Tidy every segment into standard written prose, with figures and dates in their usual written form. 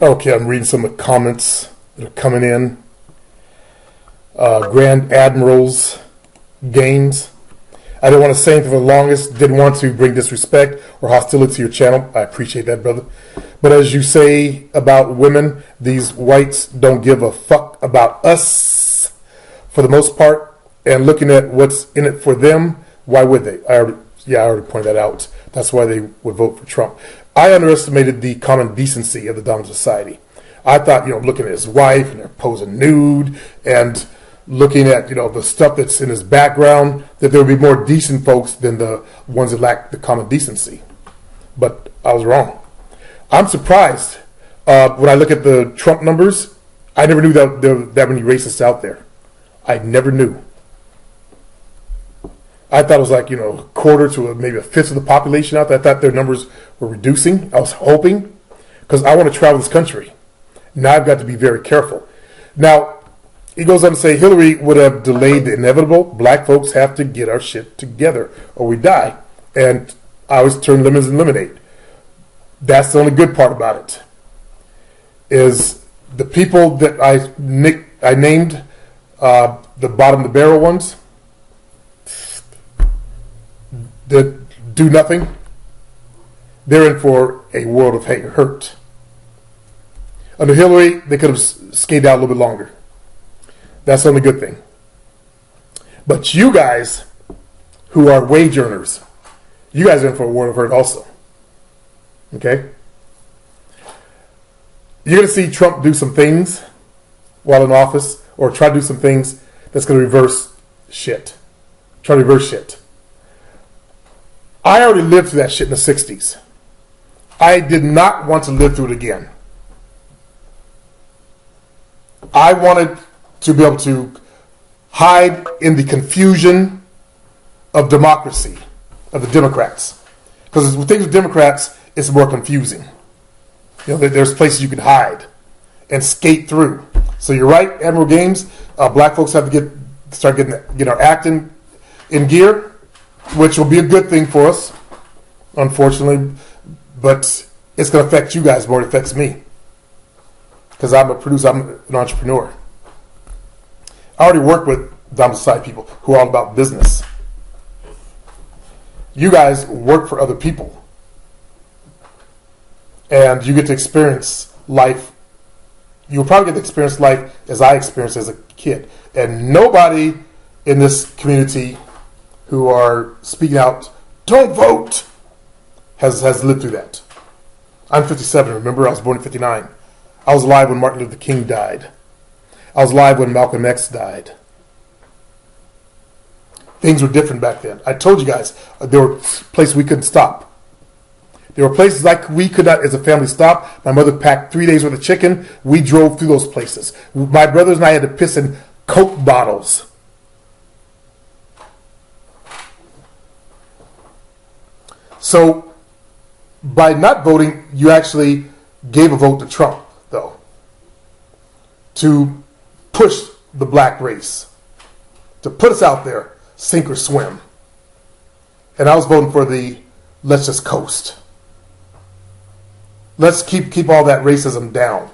Okay, I'm reading some of the comments that are coming in. Grand Admiral's Games. I didn't want to say anything for the longest. Didn't want to bring disrespect or hostility to your channel. I appreciate that, brother. But as you say about women, these whites don't give a fuck about us for the most part. And looking at what's in it for them, why would they? I already pointed that out. That's why they would vote for Trump. I underestimated the common decency of the dominant society. I thought, looking at his wife and they're posing nude and looking at, the stuff that's in his background, that there would be more decent folks than the ones that lack the common decency. But I was wrong. I'm surprised when I look at the Trump numbers. I never knew that there were that many racists out there. I never knew. I thought it was like, a quarter to maybe a fifth of the population out there. I thought their numbers were reducing. I was hoping, because I want to travel this country. Now I've got to be very careful. Now, he goes on to say Hillary would have delayed the inevitable. Black folks have to get our shit together or we die. And I always turn lemons and lemonade. That's the only good part about it. Is the people that I named the bottom of the barrel ones that do nothing, they're in for a world of hurt. Under Hillary, they could have skated out a little bit longer. That's the only good thing. But you guys, who are wage earners, you guys are in for a world of hurt also. Okay? You're going to see Trump do some things while in office, or try to do some things that's going to reverse shit. Try to reverse shit. I already lived through that shit in the 60s. I did not want to live through it again. I wanted to be able to hide in the confusion of democracy, of the Democrats. Because with things with Democrats, it's more confusing. There's places you can hide and skate through. So you're right, Admiral Games, black folks have to start getting our acting in gear, which will be a good thing for us, unfortunately, but it's going to affect you guys more than it affects me. Because I'm a producer, I'm an entrepreneur. I already work with dominant society people who are all about business. You guys work for other people. And you get to experience life. You'll probably get to experience life as I experienced as a kid. And nobody in this community who are speaking out, don't vote, has lived through that. I'm 57, remember? I was born in 59. I was alive when Martin Luther King died. I was alive when Malcolm X died. Things were different back then. I told you guys, there were places we couldn't stop. There were places we could not, as a family, stop. My mother packed 3 days worth of chicken. We drove through those places. My brothers and I had to piss in Coke bottles. So, by not voting, you actually gave a vote to Trump, though, to push the black race, to put us out there, sink or swim. And I was voting for the let's just coast. Let's keep all that racism down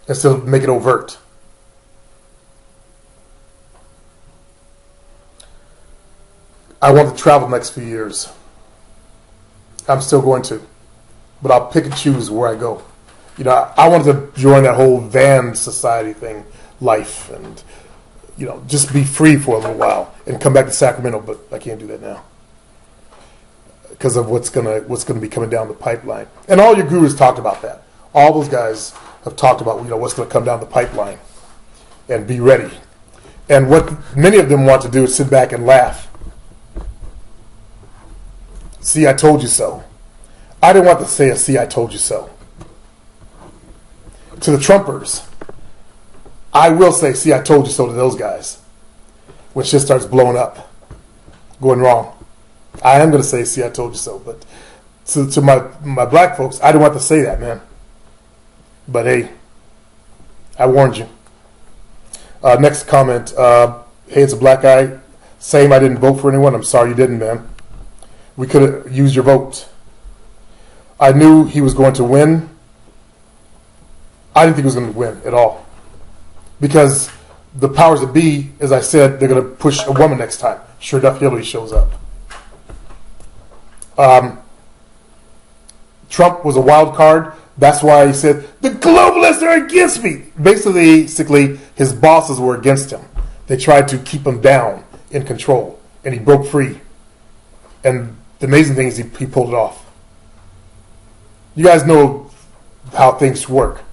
instead of make it overt. I want to travel the next few years. I'm still going to, but I'll pick and choose where I go. I wanted to join that whole van society thing, life, and just be free for a little while and come back to Sacramento. But I can't do that now because of what's gonna be coming down the pipeline. And all your gurus talked about that. All those guys have talked about what's going to come down the pipeline, and be ready. And what many of them want to do is sit back and laugh. See, I told you so. I didn't want to say see, I told you so. To the Trumpers, I will say, see, I told you so to those guys. When shit starts blowing up, going wrong. I am going to say, see, I told you so. But to my black folks, I didn't want to say that, man. But hey, I warned you. Next comment. Hey, it's a black guy. Same, I didn't vote for anyone. I'm sorry you didn't, man. We could have used your vote. I knew he was going to win. I didn't think he was going to win at all. Because the powers that be, as I said, they're going to push a woman next time. Sure enough, Hillary shows up. Trump was a wild card. That's why he said, the globalists are against me. Basically, his bosses were against him. They tried to keep him down in control. And he broke free. And the amazing thing is he pulled it off. You guys know how things work.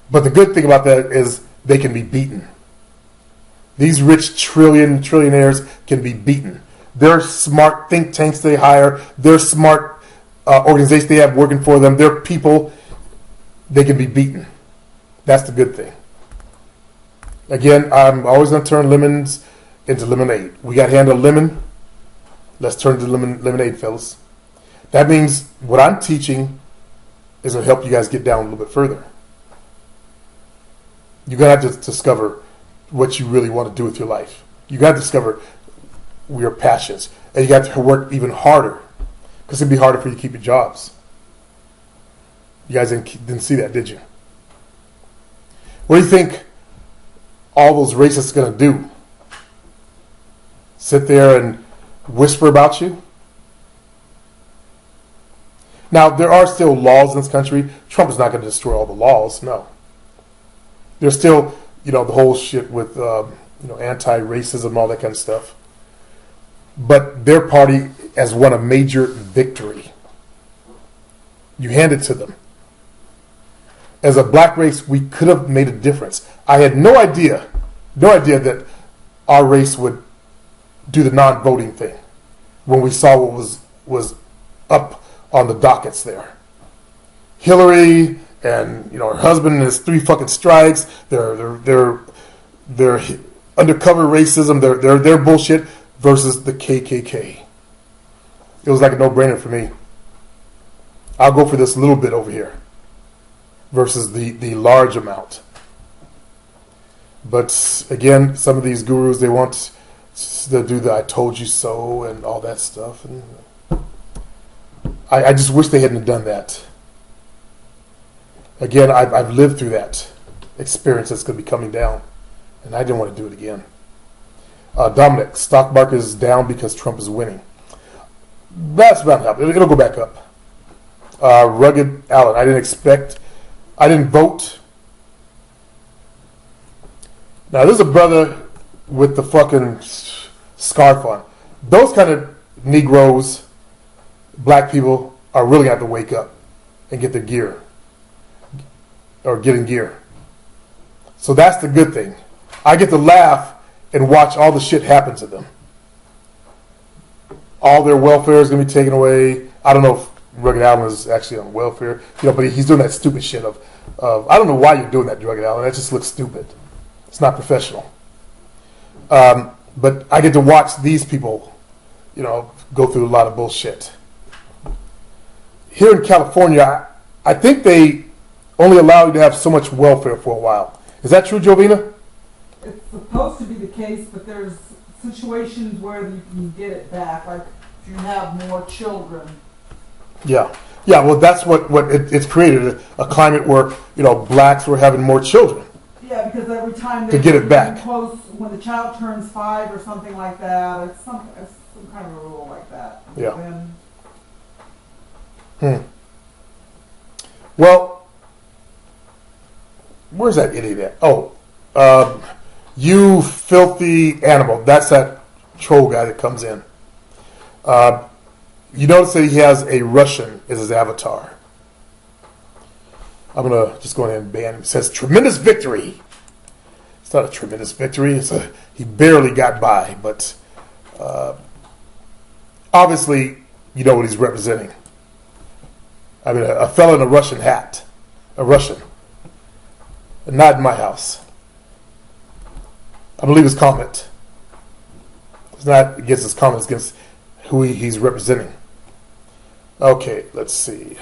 But the good thing about that is they can be beaten. These rich trillionaires can be beaten. They're smart think tanks they hire. They're smart organizations they have working for them. They're people. They can be beaten. That's the good thing. Again, I'm always going to turn lemons into lemonade. We got to handle lemon. Let's turn to lemonade, fellas. That means what I'm teaching is going to help you guys get down a little bit further. You're going to have to discover what you really want to do with your life. You got to discover your passions. And you got to work even harder. Because it'd be harder for you to keep your jobs. You guys didn't see that, did you? What do you think all those racists are going to do? Sit there and whisper about you? Now, there are still laws in this country. Trump is not going to destroy all the laws, no. There's still, the whole shit with, anti-racism and all that kind of stuff. But their party has won a major victory. You hand it to them. As a black race, we could have made a difference. I had no idea that our race would do the non-voting thing when we saw what was up on the dockets there. Hillary and her husband and his 3 fucking strikes. They're undercover racism. They're bullshit versus the KKK. It was like a no-brainer for me. I'll go for this little bit over here versus the large amount. But again, some of these gurus, they want to do the "I told you so" and all that stuff, and I just wish they hadn't done that. Again, I've lived through that experience that's going to be coming down, and I didn't want to do it again. Dominic, stock market is down because Trump is winning. That's about to happen. It'll go back up. Rugged Allen, I didn't vote. Now, there's a brother with the fucking scarf on. Those kind of Negroes, black people, are really going to have to wake up and get their gear. Or get in gear. So that's the good thing. I get to laugh and watch all the shit happen to them. All their welfare is going to be taken away. I don't know if Rugged Allen is actually on welfare, but he's doing that stupid shit of I don't know why you're doing that, Rugged Allen. That just looks stupid. It's not professional. But I get to watch these people, go through a lot of bullshit. Here in California, I think they only allow you to have so much welfare for a while. Is that true, Jovina? It's supposed to be the case, but there's situations where you can get it back, like if you have more children. Yeah. Well, that's what it's created, a climate where blacks were having more children. Yeah, because every time to get it back, close when the child turns 5 or something like that, it's some kind of a rule like that. Yeah. Well, where's that idiot at? Oh, you filthy animal. That's that troll guy that comes in. You notice that he has a Russian as his avatar. I'm going to just go ahead and ban him. It says, tremendous victory. It's not a tremendous victory. He barely got by, but obviously you know what he's representing. I mean, a fellow in a Russian hat. A Russian. Not in my house. I believe his comment. It's not against his comments, against who he's representing. Okay, let's see.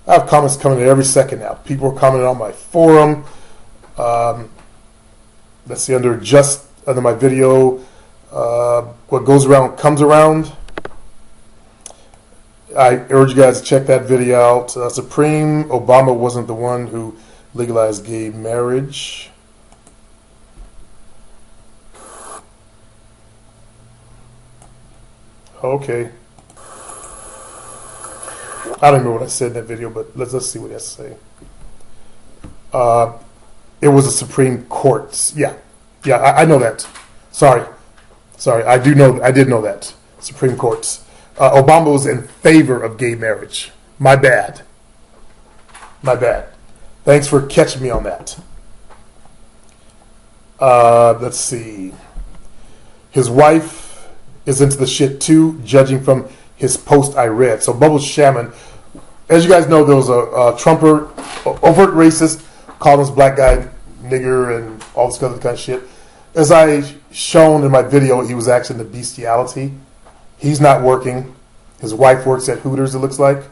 I have comments coming in every second now. People are commenting on my forum. Let's see, under my video, what goes around comes around. I urge you guys to check that video out. Supreme Obama wasn't the one who legalized gay marriage. Okay. I don't remember what I said in that video, but let's see what he has to say. It was the Supreme Court. Yeah, I know that. Sorry, I did know that. Supreme Court. Obama was in favor of gay marriage. My bad. Thanks for catching me on that. Let's see. His wife is into the shit too, judging from his post I read. So Bubble Shaman, as you guys know, there was a Trumper, overt racist, called this black guy nigger and all this other kind of shit. As I shown in my video, he was actually in the bestiality. He's not working. His wife works at Hooters, it looks like. At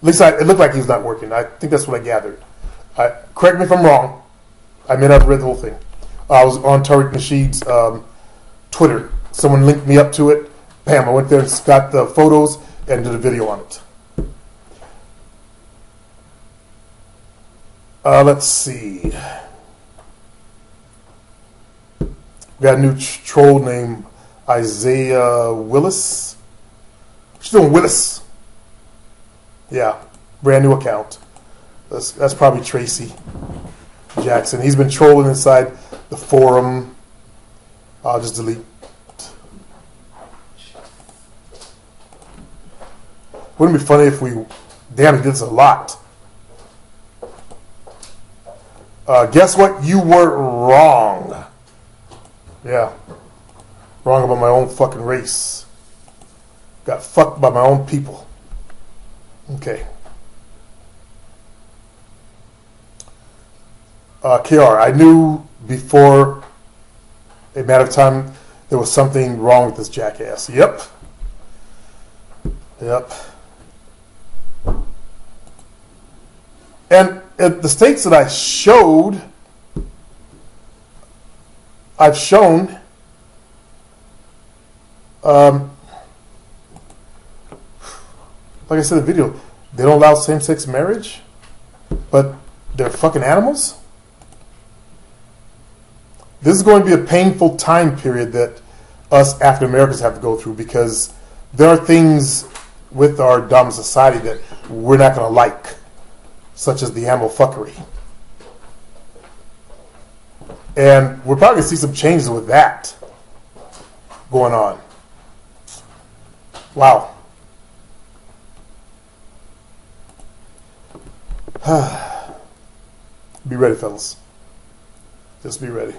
least it looked like he's not working. I think that's what I gathered. Correct me if I'm wrong. I may not have read the whole thing. I was on Tariq Nasheed's Twitter. Someone linked me up to it. Bam, I went there and got the photos and did a video on it. Let's see. We got a new troll named Isaiah Willis. What's you doing, Willis? Yeah, brand new account. That's probably Tracy Jackson. He's been trolling inside the forum. I'll just delete. Wouldn't it be funny if we... Damn, he did this a lot. Guess what? You were wrong. Yeah. Wrong about my own fucking race. Got fucked by my own people. Okay. KR, I knew before a matter of time there was something wrong with this jackass. Yep. And the states that I've shown, like I said in the video, they don't allow same-sex marriage, but they're fucking animals. This is going to be a painful time period that us African Americans have to go through, because there are things with our dominant society that we're not going to like, such as the animal fuckery. And we're probably going to see some changes with that going on. Wow. Be ready, fellas. Just be ready.